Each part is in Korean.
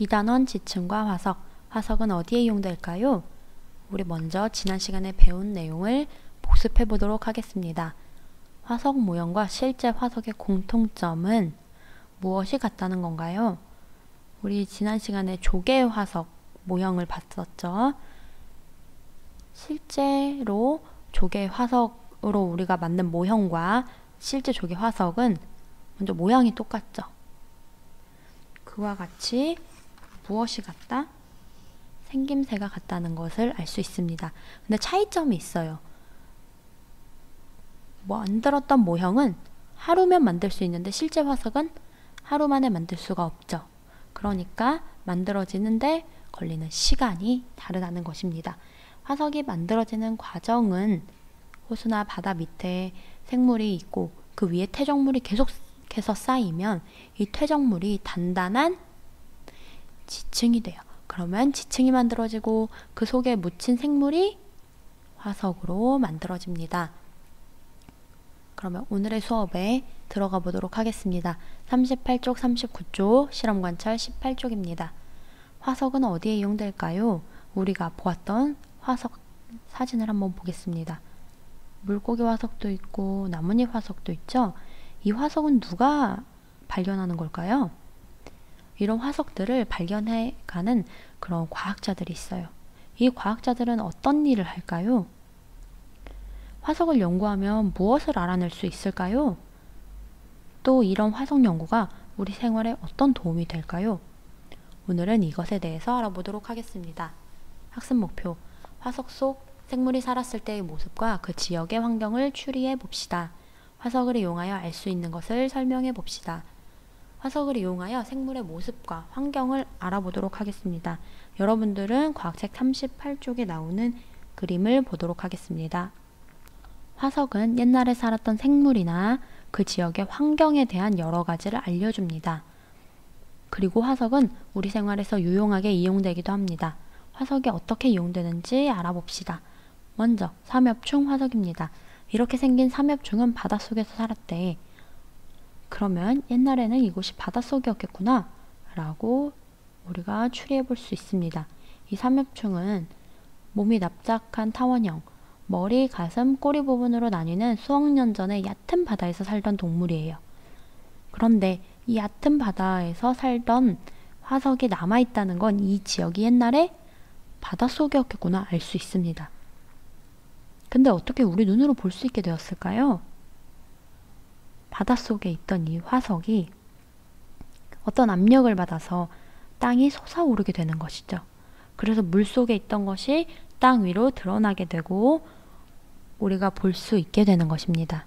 2단원 지층과 화석. 화석은 어디에 이용될까요? 우리 먼저 지난 시간에 배운 내용을 복습해 보도록 하겠습니다. 화석 모형과 실제 화석의 공통점은 무엇이 같다는 건가요? 우리 지난 시간에 조개 화석 모형을 봤었죠. 실제로 조개 화석으로 우리가 만든 모형과 실제 조개 화석은 먼저 모양이 똑같죠. 그와 같이 무엇이 같다? 생김새가 같다는 것을 알 수 있습니다. 근데 차이점이 있어요. 만들었던 모형은 하루면 만들 수 있는데 실제 화석은 하루 만에 만들 수가 없죠. 그러니까 만들어지는데 걸리는 시간이 다르다는 것입니다. 화석이 만들어지는 과정은 호수나 바다 밑에 생물이 있고 그 위에 퇴적물이 계속해서 쌓이면 이 퇴적물이 단단한 지층이 돼요. 그러면 지층이 만들어지고 그 속에 묻힌 생물이 화석으로 만들어집니다. 그러면 오늘의 수업에 들어가 보도록 하겠습니다. 38쪽, 39쪽, 실험관찰 18쪽입니다. 화석은 어디에 이용될까요? 우리가 보았던 화석 사진을 한번 보겠습니다. 물고기 화석도 있고 나뭇잎 화석도 있죠? 이 화석은 누가 발견하는 걸까요? 이런 화석들을 발견해가는 그런 과학자들이 있어요. 이 과학자들은 어떤 일을 할까요? 화석을 연구하면 무엇을 알아낼 수 있을까요? 또 이런 화석 연구가 우리 생활에 어떤 도움이 될까요? 오늘은 이것에 대해서 알아보도록 하겠습니다. 학습 목표, 화석 속 생물이 살았을 때의 모습과 그 지역의 환경을 추리해 봅시다. 화석을 이용하여 알 수 있는 것을 설명해 봅시다. 화석을 이용하여 생물의 모습과 환경을 알아보도록 하겠습니다. 여러분들은 과학책 38쪽에 나오는 그림을 보도록 하겠습니다. 화석은 옛날에 살았던 생물이나 그 지역의 환경에 대한 여러 가지를 알려줍니다. 그리고 화석은 우리 생활에서 유용하게 이용되기도 합니다. 화석이 어떻게 이용되는지 알아봅시다. 먼저 삼엽충 화석입니다. 이렇게 생긴 삼엽충은 바닷속에서 살았대. 그러면 옛날에는 이곳이 바닷속이었겠구나 라고 우리가 추리해 볼 수 있습니다. 이 삼엽충은 몸이 납작한 타원형, 머리, 가슴, 꼬리 부분으로 나뉘는 수억 년 전에 얕은 바다에서 살던 동물이에요. 그런데 이 얕은 바다에서 살던 화석이 남아있다는 건 이 지역이 옛날에 바닷속이었겠구나 알 수 있습니다. 근데 어떻게 우리 눈으로 볼 수 있게 되었을까요? 바닷속에 있던 이 화석이 어떤 압력을 받아서 땅이 솟아오르게 되는 것이죠. 그래서 물속에 있던 것이 땅 위로 드러나게 되고 우리가 볼 수 있게 되는 것입니다.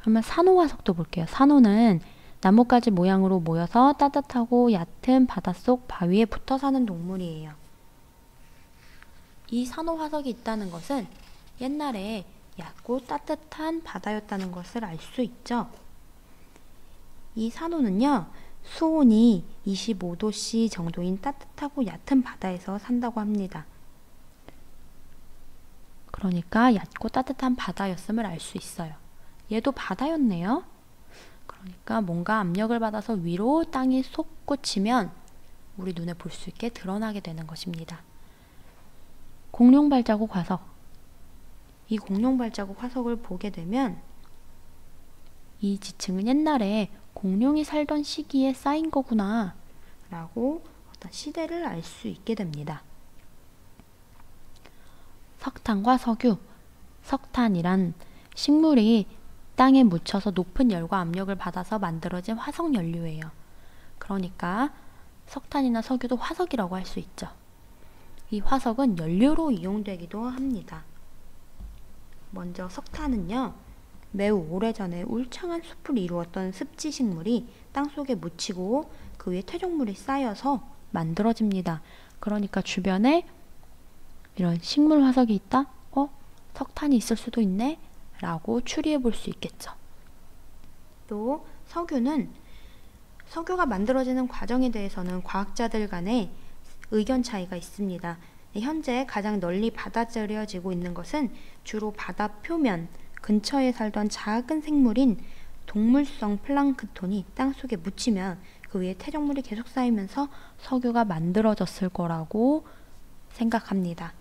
그러면 산호 화석도 볼게요. 산호는 나뭇가지 모양으로 모여서 따뜻하고 얕은 바닷속 바위에 붙어 사는 동물이에요. 이 산호 화석이 있다는 것은 옛날에 얕고 따뜻한 바다였다는 것을 알 수 있죠. 이 산호는요, 수온이 25도씨 정도인 따뜻하고 얕은 바다에서 산다고 합니다. 그러니까 얕고 따뜻한 바다였음을 알 수 있어요. 얘도 바다였네요. 그러니까 뭔가 압력을 받아서 위로 땅이 솟구치면 우리 눈에 볼 수 있게 드러나게 되는 것입니다. 공룡 발자국 화석. 이 공룡 발자국 화석을 보게 되면 이 지층은 옛날에 공룡이 살던 시기에 쌓인 거구나 라고 어떤 시대를 알 수 있게 됩니다. 석탄과 석유. 석탄이란 식물이 땅에 묻혀서 높은 열과 압력을 받아서 만들어진 화석 연료예요. 그러니까 석탄이나 석유도 화석이라고 할 수 있죠. 이 화석은 연료로 이용되기도 합니다. 먼저 석탄은요, 매우 오래전에 울창한 숲을 이루었던 습지식물이 땅속에 묻히고 그 위에 퇴적물이 쌓여서 만들어집니다. 그러니까 주변에 이런 식물 화석이 있다? 석탄이 있을 수도 있네? 라고 추리해 볼 수 있겠죠. 또 석유는 석유가 만들어지는 과정에 대해서는 과학자들 간에 의견 차이가 있습니다. 현재 가장 널리 받아들여지고 있는 것은 주로 바다 표면 근처에 살던 작은 생물인 동물성 플랑크톤이 땅속에 묻히면 그 그 위에 퇴적물이 계속 쌓이면서 석유가 만들어졌을 거라고 생각합니다.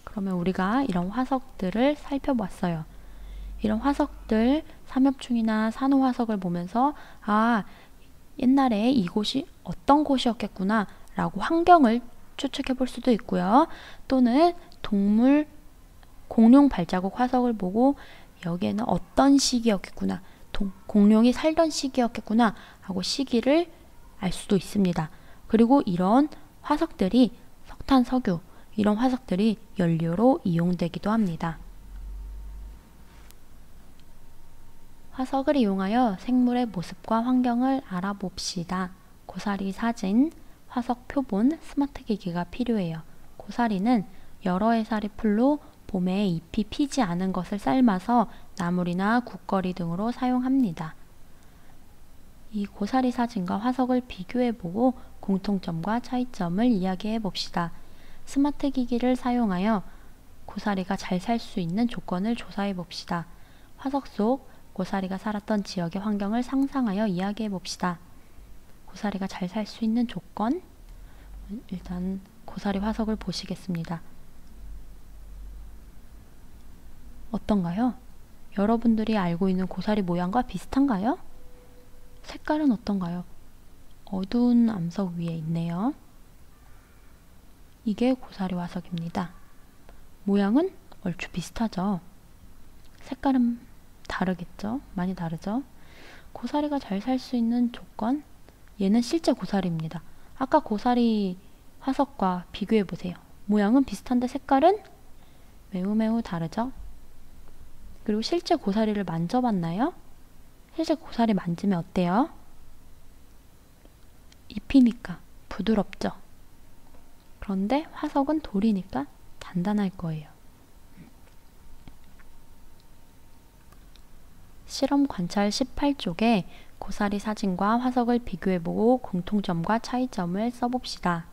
그러면 우리가 이런 화석들을 살펴봤어요. 이런 화석들, 삼엽충이나 산호화석을 보면서 옛날에 이곳이 어떤 곳이었겠구나 라고 환경을 추측해 볼 수도 있고요. 또는 동물, 공룡 발자국 화석을 보고 여기에는 어떤 시기였겠구나, 공룡이 살던 시기였겠구나 하고 시기를 알 수도 있습니다. 그리고 이런 화석들이 석탄, 석유, 이런 화석들이 연료로 이용되기도 합니다. 화석을 이용하여 생물의 모습과 환경을 알아봅시다. 고사리 사진, 화석 표본, 스마트 기기가 필요해요. 고사리는 여러 해살의 풀로 봄에 잎이 피지 않은 것을 삶아서 나물이나 국거리 등으로 사용합니다. 이 고사리 사진과 화석을 비교해보고 공통점과 차이점을 이야기해봅시다. 스마트 기기를 사용하여 고사리가 잘 살 수 있는 조건을 조사해봅시다. 화석 속 고사리가 살았던 지역의 환경을 상상하여 이야기해봅시다. 고사리가 잘 살 수 있는 조건, 일단 고사리 화석을 보시겠습니다. 어떤가요? 여러분들이 알고 있는 고사리 모양과 비슷한가요? 색깔은 어떤가요? 어두운 암석 위에 있네요. 이게 고사리 화석입니다. 모양은 얼추 비슷하죠? 색깔은 다르겠죠? 많이 다르죠? 고사리가 잘 살 수 있는 조건, 얘는 실제 고사리입니다. 아까 고사리 화석과 비교해보세요. 모양은 비슷한데 색깔은 매우 다르죠? 그리고 실제 고사리를 만져봤나요? 실제 고사리 만지면 어때요? 잎이니까 부드럽죠? 그런데 화석은 돌이니까 단단할 거예요. 실험 관찰 18쪽에 고사리 사진과 화석을 비교해보고 공통점과 차이점을 써봅시다.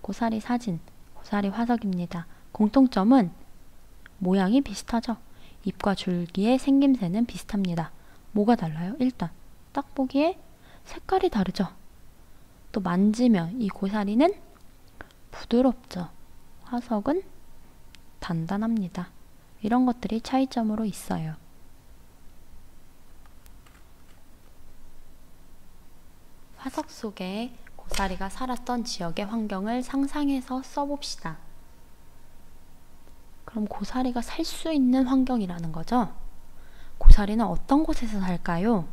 고사리 사진, 고사리 화석입니다. 공통점은 모양이 비슷하죠? 잎과 줄기의 생김새는 비슷합니다. 뭐가 달라요? 일단 딱 보기에 색깔이 다르죠? 또 만지면 이 고사리는 부드럽죠? 화석은 단단합니다. 이런 것들이 차이점으로 있어요. 화석 속에 고사리가 살았던 지역의 환경을 상상해서 써봅시다. 그럼 고사리가 살 수 있는 환경이라는 거죠? 고사리는 어떤 곳에서 살까요?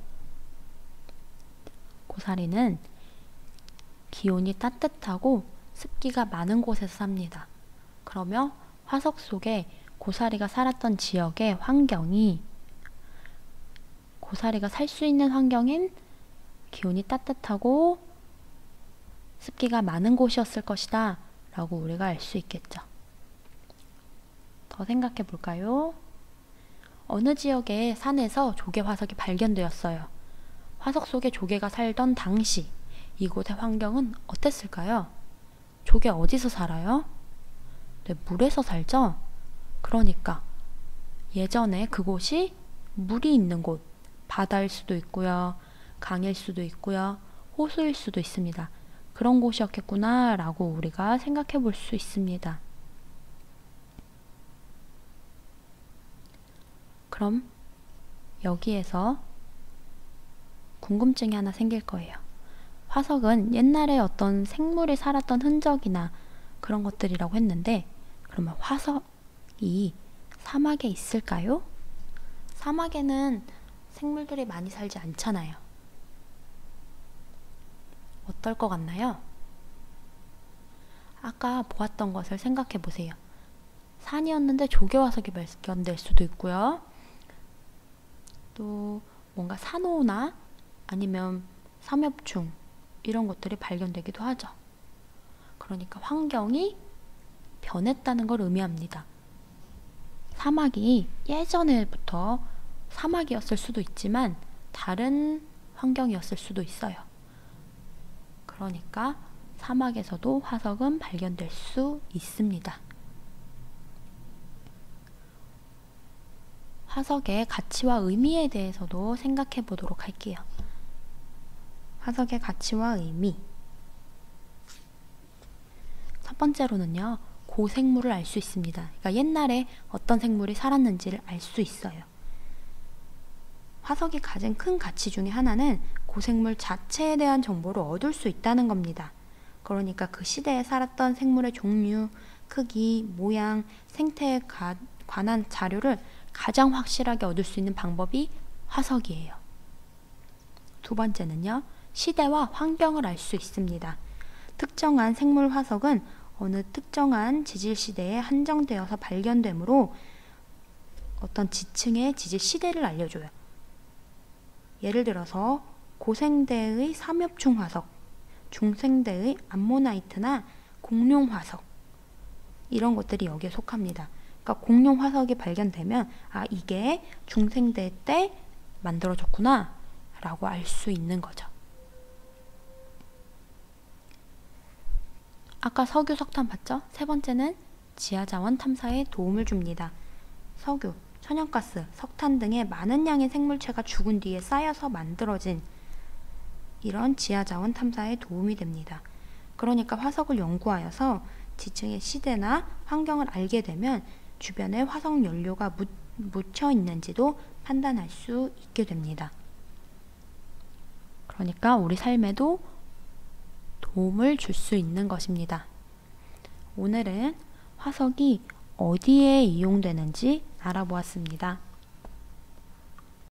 고사리는 기온이 따뜻하고 습기가 많은 곳에서 삽니다. 그러면 화석 속에 고사리가 살았던 지역의 환경이 고사리가 살 수 있는 환경인 기온이 따뜻하고 습기가 많은 곳이었을 것이다 라고 우리가 알 수 있겠죠. 더 생각해 볼까요? 어느 지역의 산에서 조개 화석이 발견되었어요. 화석 속에 조개가 살던 당시 이곳의 환경은 어땠을까요? 조개 어디서 살아요? 네, 물에서 살죠? 그러니까 예전에 그곳이 물이 있는 곳, 바다일 수도 있고요, 강일 수도 있고요, 호수일 수도 있습니다. 그런 곳이었겠구나 라고 우리가 생각해 볼 수 있습니다. 그럼 여기에서 궁금증이 하나 생길 거예요. 화석은 옛날에 어떤 생물이 살았던 흔적이나 그런 것들이라고 했는데, 그러면 화석이 사막에 있을까요? 사막에는 생물들이 많이 살지 않잖아요. 어떨 것 같나요? 아까 보았던 것을 생각해 보세요. 산이었는데 조개 화석이 발견될 수도 있고요. 또 뭔가 산호나 아니면 삼엽충 이런 것들이 발견되기도 하죠. 그러니까 환경이 변했다는 걸 의미합니다. 사막이 예전에부터 사막이었을 수도 있지만 다른 환경이었을 수도 있어요. 그러니까 사막에서도 화석은 발견될 수 있습니다. 화석의 가치와 의미에 대해서도 생각해 보도록 할게요. 화석의 가치와 의미. 첫 번째로는요, 고생물을 알 수 있습니다. 그러니까 옛날에 어떤 생물이 살았는지를 알 수 있어요. 화석이 가진 큰 가치 중에 하나는 고생물 자체에 대한 정보를 얻을 수 있다는 겁니다. 그러니까 그 시대에 살았던 생물의 종류, 크기, 모양, 생태에 관한 자료를 가장 확실하게 얻을 수 있는 방법이 화석이에요. 두 번째는요, 시대와 환경을 알 수 있습니다. 특정한 생물 화석은 어느 특정한 지질 시대에 한정되어서 발견되므로 어떤 지층의 지질 시대를 알려줘요. 예를 들어서 고생대의 삼엽충 화석, 중생대의 암모나이트나 공룡 화석, 이런 것들이 여기에 속합니다. 그러니까 공룡 화석이 발견되면 이게 중생대 때 만들어졌구나 라고 알 수 있는 거죠. 아까 석유, 석탄 봤죠? 세 번째는 지하자원 탐사에 도움을 줍니다. 석유, 천연가스, 석탄 등의 많은 양의 생물체가 죽은 뒤에 쌓여서 만들어진 이런 지하자원 탐사에 도움이 됩니다. 그러니까 화석을 연구하여서 지층의 시대나 환경을 알게 되면 주변에 화석 연료가 묻혀 있는지도 판단할 수 있게 됩니다. 그러니까 우리 삶에도 도움을 줄 수 있는 것입니다. 오늘은 화석이 어디에 이용되는지 알아보았습니다.